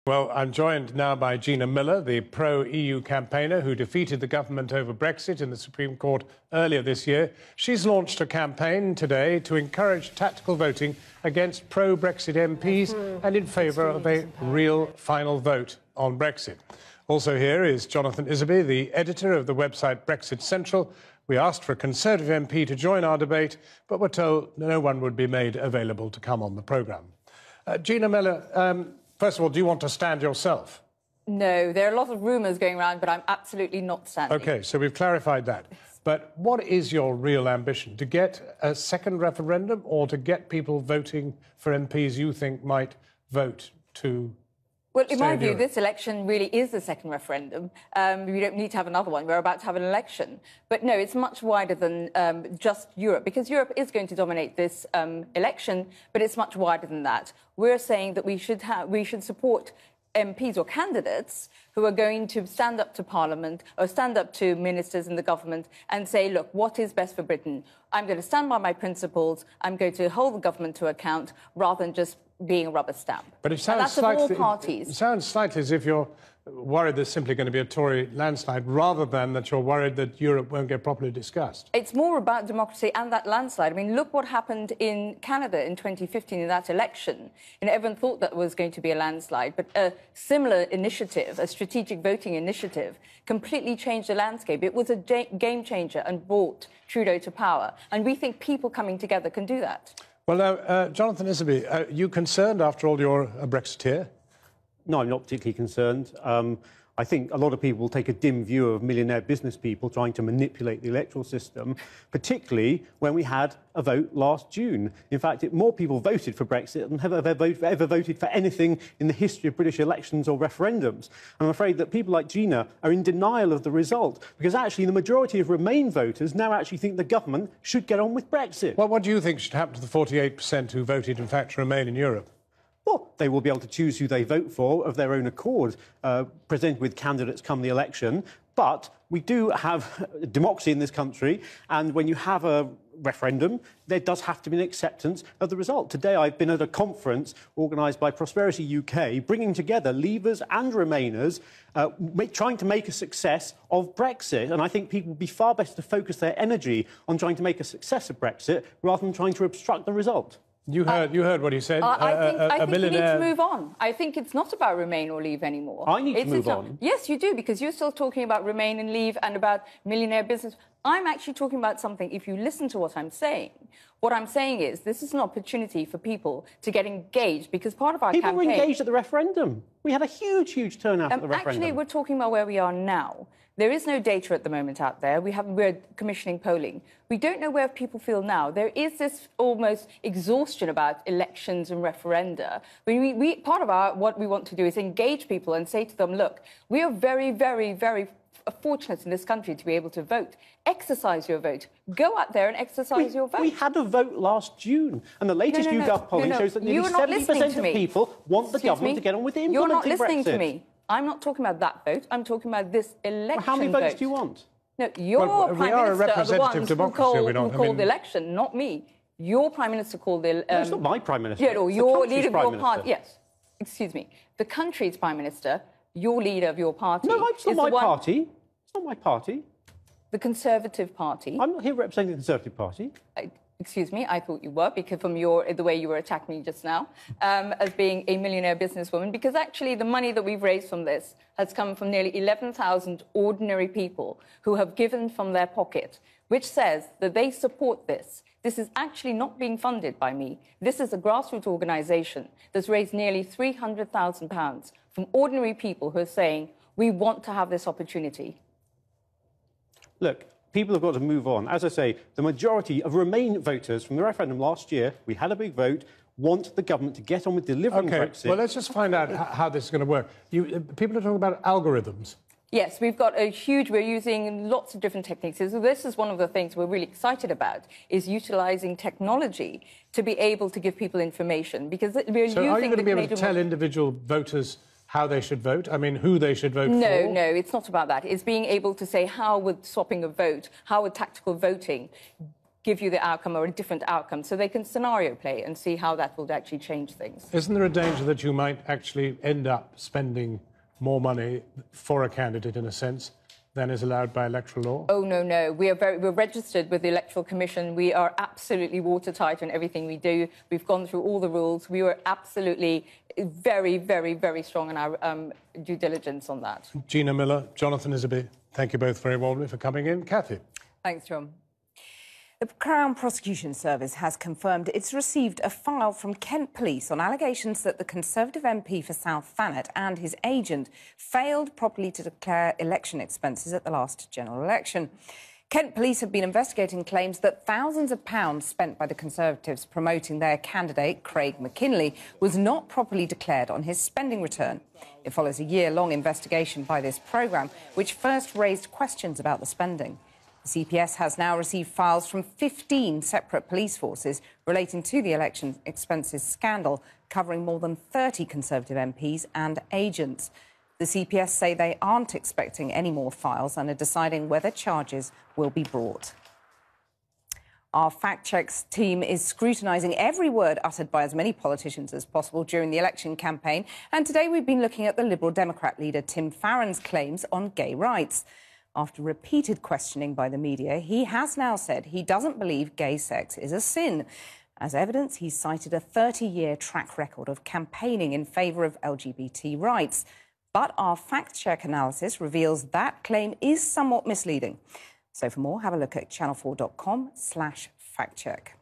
Well, I'm joined now by Gina Miller, the pro-EU campaigner who defeated the government over Brexit in the Supreme Court earlier this year. She's launched a campaign today to encourage tactical voting against pro-Brexit MPs and in favour of a real final vote on Brexit. Also here is Jonathan Iserby, the editor of the website Brexit Central. We asked for a Conservative MP to join our debate, but were told no one would be made available to come on the programme. Gina Miller, first of all, do you want to stand yourself? No, there are a lot of rumours going around, but I'm absolutely not standing. OK, so we've clarified that. But what is your real ambition? To get a second referendum or to get people voting for MPs you think might vote to... Well, in my view, this election really is the second referendum. We don't need to have another one. We're about to have an election. But no, it's much wider than just Europe, because Europe is going to dominate this election, but it's much wider than that. We're saying that we should support MPs or candidates who are going to stand up to Parliament or stand up to ministers in the government and say, look, what is best for Britain? I'm going to stand by my principles. I'm going to hold the government to account rather than just being a rubber stamp. But it sounds slightly, it sounds slightly as if you're worried there's simply going to be a Tory landslide rather than that you're worried that Europe won't get properly discussed. It's more about democracy and that landslide. I mean, look what happened in Canada in 2015 in that election. And everyone thought that was going to be a landslide, but a similar initiative, a strategic voting initiative, completely changed the landscape. It was a game changer and brought Trudeau to power. And we think people coming together can do that. Well, now, Jonathan Iserby, are you concerned, after all, you're a Brexiteer? No, I'm not particularly concerned. I think a lot of people will take a dim view of millionaire business people trying to manipulate the electoral system, particularly when we had a vote last June. In fact, more people voted for Brexit than have ever voted for anything in the history of British elections or referendums. And I'm afraid that people like Gina are in denial of the result, because actually the majority of Remain voters now actually think the government should get on with Brexit. Well, what do you think should happen to the 48% who voted, in fact, to remain in Europe? Well, they will be able to choose who they vote for of their own accord, presented with candidates come the election. But we do have democracy in this country, and when you have a referendum, there does have to be an acceptance of the result. Today, I've been at a conference organised by Prosperity UK, bringing together Leavers and Remainers, trying to make a success of Brexit. And I think people would be far better to focus their energy on trying to make a success of Brexit rather than trying to obstruct the result. You heard what he said. I think we need to move on. I think it's not about Remain or Leave anymore. I need to move on. Yes, you do, because you're still talking about Remain and Leave and about millionaire business. I'm actually talking about something, if you listen to what I'm saying is this is an opportunity for people to get engaged, because part of our campaign... People were engaged at the referendum. We had a huge, huge turnout at the referendum. Actually, we're talking about where we are now. There is no data at the moment out there. We're commissioning polling. We don't know where people feel now. There is this almost exhaustion about elections and referenda. Part of what we want to do is engage people and say to them, look, we are very, very, very fortunate in this country to be able to vote. Exercise your vote. Go out there and exercise your vote. We had a vote last June, and the latest YouGov polling shows that nearly 70% of people want the government to get on with implementing Brexit. You're not listening to me. I'm not talking about that vote. I'm talking about this election vote. How many votes do you want? No, your Prime Minister are the ones who called the election, not me. Your Prime Minister called the... No, it's not my Prime Minister. Yeah, no, your leader of your party... Yes, excuse me. The country's Prime Minister, your leader of your party... No, it's not my party. It's not my party. The Conservative Party... I'm not here representing the Conservative Party. Excuse me, I thought you were, because from the way you were attacking me just now, as being a millionaire businesswoman, because actually the money that we've raised from this has come from nearly 11,000 ordinary people who have given from their pocket, which says that they support this. This is actually not being funded by me. This is a grassroots organisation that's raised nearly £300,000 from ordinary people who are saying, we want to have this opportunity. Look, people have got to move on. As I say, the majority of Remain voters from the referendum last year, we had a big vote, want the government to get on with delivering Brexit. Well, let's just find out how this is going to work. People are talking about algorithms. Yes, we're using lots of different techniques. So this is one of the things we're really excited about, is utilising technology to be able to give people information. Because we're using... So are you going to be able to tell individual voters how they should vote? I mean, who they should vote for? No, it's not about that. It's being able to say how would swapping a vote, how would tactical voting give you the outcome or a different outcome. So they can scenario play and see how that will actually change things. Isn't there a danger that you might actually end up spending more money for a candidate, in a sense, than is allowed by electoral law? Oh, no. We're registered with the Electoral Commission. We are absolutely watertight in everything we do. We've gone through all the rules. We were absolutely very, very, very strong in our due diligence on that. Gina Miller, Jonathan Isserby, thank you both very warmly for coming in. Cathy. Thanks, John. The Crown Prosecution Service has confirmed it's received a file from Kent Police on allegations that the Conservative MP for South Thanet and his agent failed properly to declare election expenses at the last general election. Kent Police have been investigating claims that thousands of pounds spent by the Conservatives promoting their candidate, Craig McKinley, was not properly declared on his spending return. It follows a year-long investigation by this programme, which first raised questions about the spending. The CPS has now received files from 15 separate police forces relating to the election expenses scandal, covering more than 30 Conservative MPs and agents. The CPS say they aren't expecting any more files and are deciding whether charges will be brought. Our Fact Checks team is scrutinising every word uttered by as many politicians as possible during the election campaign. And today we've been looking at the Liberal Democrat leader Tim Farron's claims on gay rights. After repeated questioning by the media, he has now said he doesn't believe gay sex is a sin. As evidence, he's cited a 30-year track record of campaigning in favour of LGBT rights. But our fact-check analysis reveals that claim is somewhat misleading. So for more, have a look at channel4.com/factcheck.